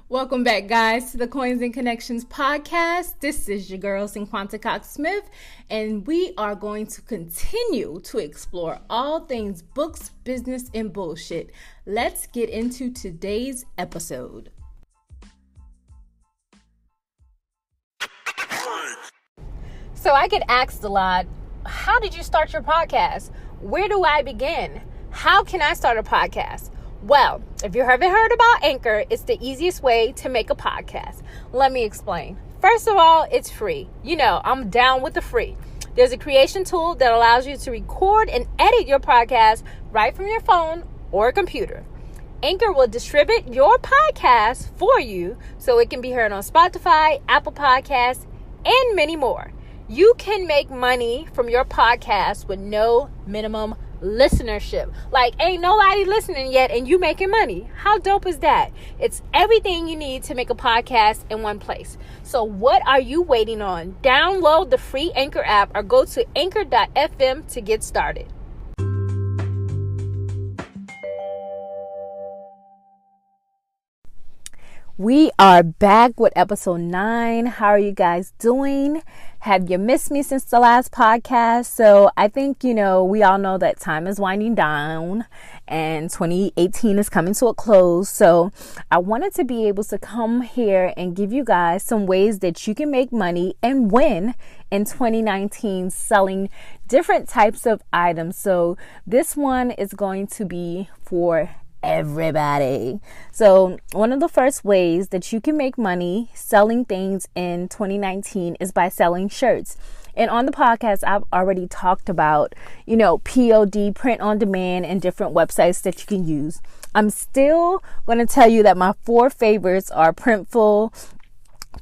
Welcome back, guys, to the Coins and Connections podcast. This is your girl, Cinquanta Cox-Smith, and we are going to continue to explore all things books, business, and bullshit. Let's get into today's episode. So I get asked a lot, how did you start your podcast? Where do I begin? How can I start a podcast? Well, if you haven't heard about Anchor, it's the easiest way to make a podcast. Let me explain. First of all, it's free. You know, I'm down with the free. There's a creation tool that allows you to record and edit your podcast right from your phone or computer. Anchor will distribute your podcast for you so it can be heard on Spotify, Apple Podcasts, and many more. You can make money from your podcast with no minimum listenership. Like, ain't nobody listening yet and you making money. How dope is that? It's everything you need to make a podcast in one place. So what are you waiting on? Download the free Anchor app or go to anchor.fm to get started. We are back with episode 9. How are you guys doing? Have you missed me since the last podcast? So I think, we all know that time is winding down and 2018 is coming to a close. So I wanted to be able to come here and give you guys some ways that you can make money and win in 2019 selling different types of items. So this one is going to be for everybody. So one of the first ways that you can make money selling things in 2019 is by selling shirts. And on the podcast, I've already talked about, POD, print on demand, and different websites that you can use. I'm still going to tell you that my 4 favorites are Printful,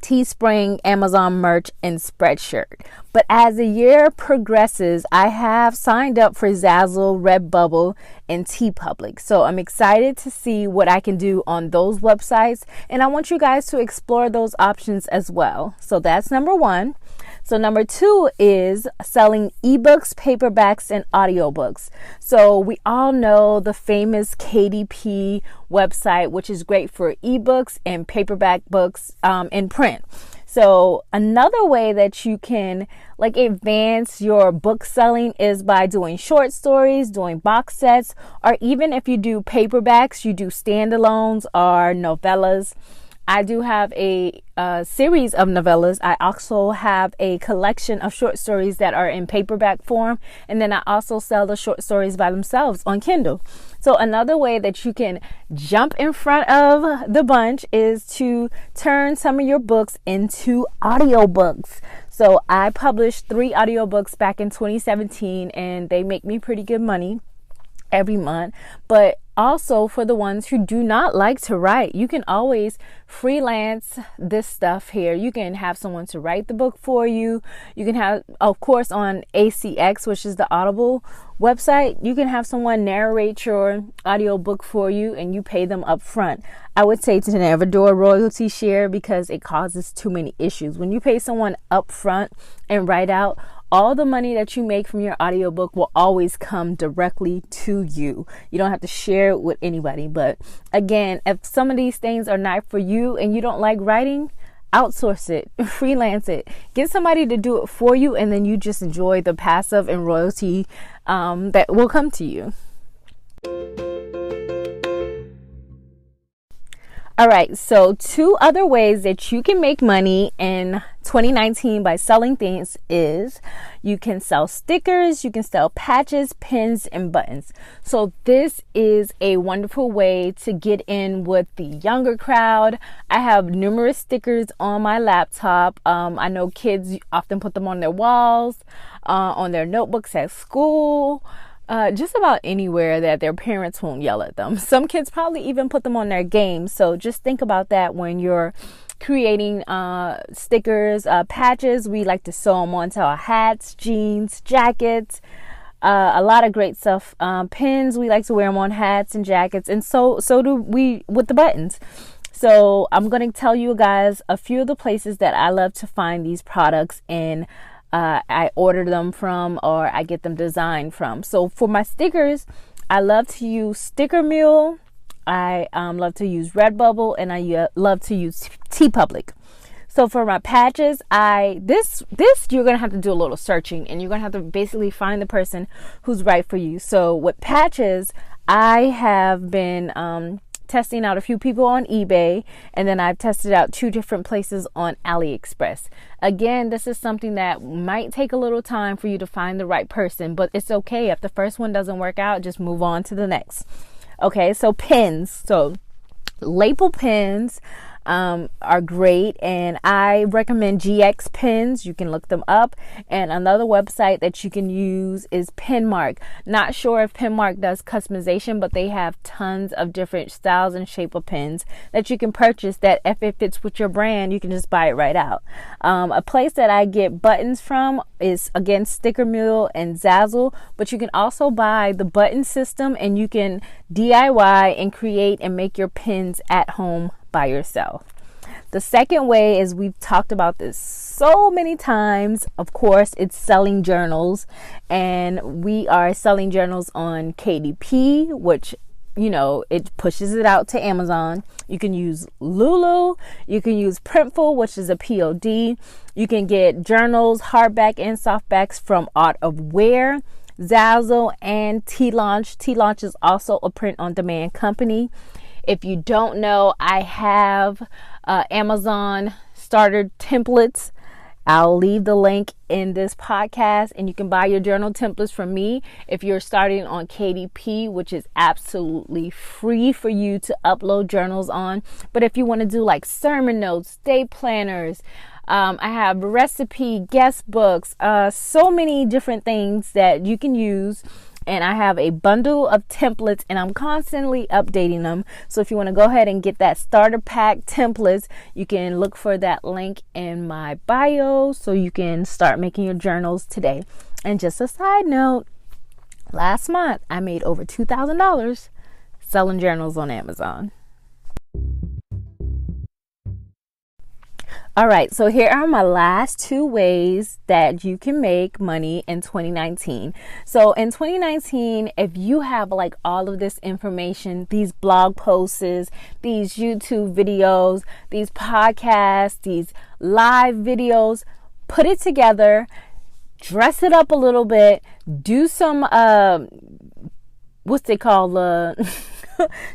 Teespring, Amazon Merch, and Spreadshirt. But as the year progresses, I have signed up for Zazzle, Redbubble, and TeePublic. So I'm excited to see what I can do on those websites. And I want you guys to explore those options as well. So that's number 1. So number 2 is selling ebooks, paperbacks, and audiobooks. So we all know the famous KDP website, which is great for ebooks and paperback books in print. So another way that you can advance your book selling is by doing short stories, doing box sets, or even if you do paperbacks, you do standalones or novellas. I do have a series of novellas. I also have a collection of short stories that are in paperback form. And then I also sell the short stories by themselves on Kindle. So another way that you can jump in front of the bunch is to turn some of your books into audiobooks. So I published 3 audiobooks back in 2017 and they make me pretty good money every month. But also for the ones who do not like to write, you can always freelance this stuff here. You can have someone to write the book for you. You can have, of course, on ACX, which is the Audible website, you can have someone narrate your audiobook for you and you pay them up front. I would say to never do a royalty share because it causes too many issues. When you pay someone up front and write out, all the money that you make from your audiobook will always come directly to you. You don't have to share it with anybody. But again, if some of these things are not for you and you don't like writing, outsource it, freelance it, get somebody to do it for you, and then you just enjoy the passive and royalty that will come to you. All right, so 2 other ways that you can make money in 2019 by selling things is you can sell stickers, you can sell patches, pins, and buttons. So this is a wonderful way to get in with the younger crowd. I have numerous stickers on my laptop. I know kids often put them on their walls, on their notebooks at school. Just about anywhere that their parents won't yell at them. Some kids probably even put them on their games. So just think about that when you're creating stickers, patches. We like to sew them onto our hats, jeans, jackets, a lot of great stuff. Pins, we like to wear them on hats and jackets. And so do we with the buttons. So I'm going to tell you guys a few of the places that I love to find these products in. I order them from or I get them designed from. So for my stickers, I love to use Sticker Mule, I love to use Redbubble, and I love to use TeePublic. So for my patches, this you're going to have to do a little searching, and you're going to have to basically find the person who's right for you. So with patches, I have been testing out a few people on eBay, and then I've tested out 2 different places on AliExpress. Again, this is something that might take a little time for you to find the right person, but it's okay. If the first one doesn't work out, just move on to the next. Okay, so pens. So label pens are great, and I recommend GX pens. You can look them up. And another website that you can use is Penmark. Not sure if Penmark does customization, but they have tons of different styles and shape of pens that you can purchase, that if it fits with your brand, you can just buy it right out. A place that I get buttons from is, again, Sticker Mule and Zazzle, but you can also buy the button system, and you can DIY and create and make your pens at home by yourself. The second way is, we've talked about this so many times, of course, it's selling journals, and we are selling journals on KDP, which, you know, it pushes it out to Amazon. You can use Lulu, you can use Printful, which is a POD. You can get journals, hardback and softbacks, from Art of Wear, Zazzle, and T-Launch. T-Launch is also a print-on-demand company. If you don't know, I have Amazon starter templates. I'll leave the link in this podcast, and you can buy your journal templates from me if you're starting on KDP, which is absolutely free for you to upload journals on. But if you want to do like sermon notes, day planners, I have recipe guest books, so many different things that you can use. And I have a bundle of templates, and I'm constantly updating them. So if you want to go ahead and get that starter pack templates, you can look for that link in my bio so you can start making your journals today. And just a side note, last month I made over $2,000 selling journals on Amazon. All right, so here are my last 2 ways that you can make money in 2019. So in 2019, if you have like all of this information, these blog posts, these YouTube videos, these podcasts, these live videos, put it together, dress it up a little bit, do some,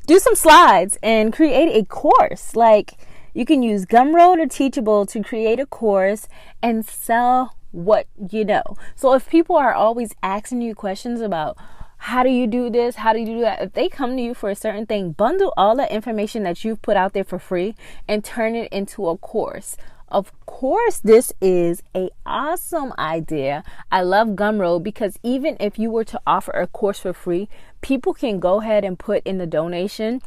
do some slides, and create a course. Like, you can use Gumroad or Teachable to create a course and sell what you know. So if people are always asking you questions about how do you do this, how do you do that, if they come to you for a certain thing, bundle all the information that you've put out there for free and turn it into a course. Of course, this is an awesome idea. I love Gumroad because even if you were to offer a course for free, people can go ahead and put in the donation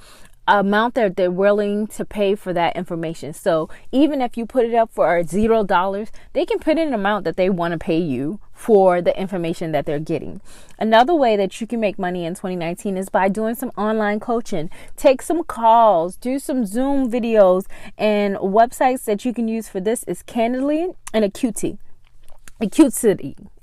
amount that they're willing to pay for that information. So even if you put it up for $0, they can put in an amount that they want to pay you for the information that they're getting. Another way that you can make money in 2019 is by doing some online coaching. Take some calls, do some Zoom videos, and websites that you can use for this is Candidly and Acuity.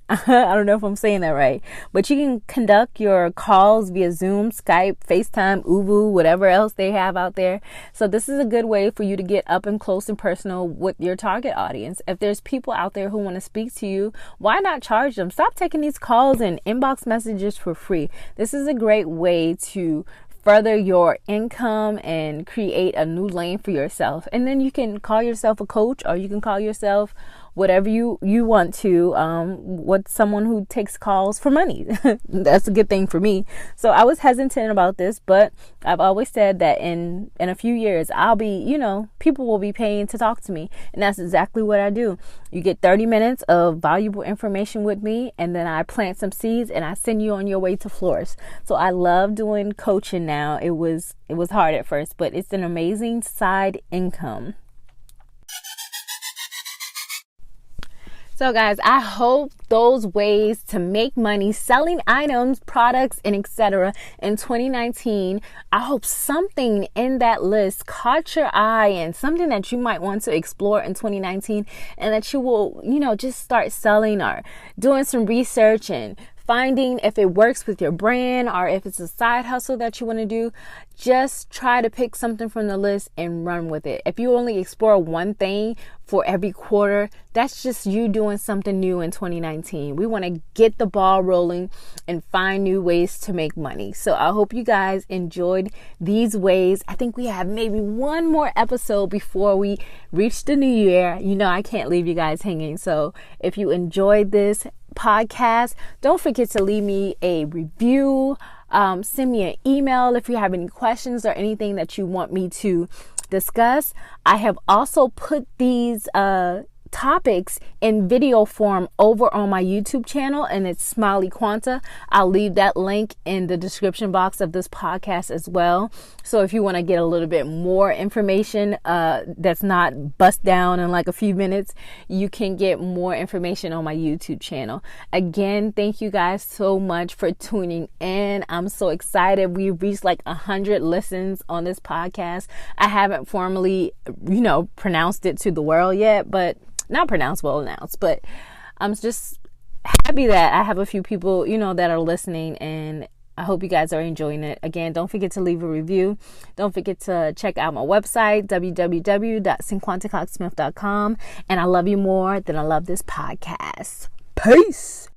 I don't know if I'm saying that right, but you can conduct your calls via Zoom, Skype, FaceTime, Uvu, whatever else they have out there. So this is a good way for you to get up and close and personal with your target audience. If there's people out there who want to speak to you, why not charge them? Stop taking these calls and inbox messages for free. This is a great way to further your income and create a new lane for yourself. And then you can call yourself a coach, or you can call yourself whatever you want to, with someone who takes calls for money. That's a good thing for me. So I was hesitant about this, but I've always said that in a few years, I'll be, people will be paying to talk to me. And that's exactly what I do. You get 30 minutes of valuable information with me, and then I plant some seeds and I send you on your way to flourish. So I love doing coaching now. It was hard at first, but it's an amazing side income. So guys, I hope those ways to make money selling items, products, and etc. in 2019, I hope something in that list caught your eye and something that you might want to explore in 2019, and that you will, just start selling or doing some research and finding if it works with your brand or if it's a side hustle that you want to do, just try to pick something from the list and run with it. If you only explore one thing for every quarter, that's just you doing something new in 2019. We want to get the ball rolling and find new ways to make money. So I hope you guys enjoyed these ways. I think we have maybe one more episode before we reach the new year. You know, I can't leave you guys hanging. So if you enjoyed this podcast, don't forget to leave me a review. Send me an email if you have any questions or anything that you want me to discuss. I have also put these topics in video form over on my YouTube channel, and it's lmref. I'll leave that link in the description box of this podcast as well. So if you want to get a little bit more information that's not bust down in like a few minutes, you can get more information on my YouTube channel. Again, thank you guys so much for tuning in. I'm so excited. We've reached like 100 listens on this podcast. I haven't formally, pronounced it to the world yet, but not pronounced, well announced, but I'm just happy that I have a few people, that are listening, and I hope you guys are enjoying it. Again, don't forget to leave a review. Don't forget to check out my website, www.cinquantacoxsmith.com. And I love you more than I love this podcast. Peace.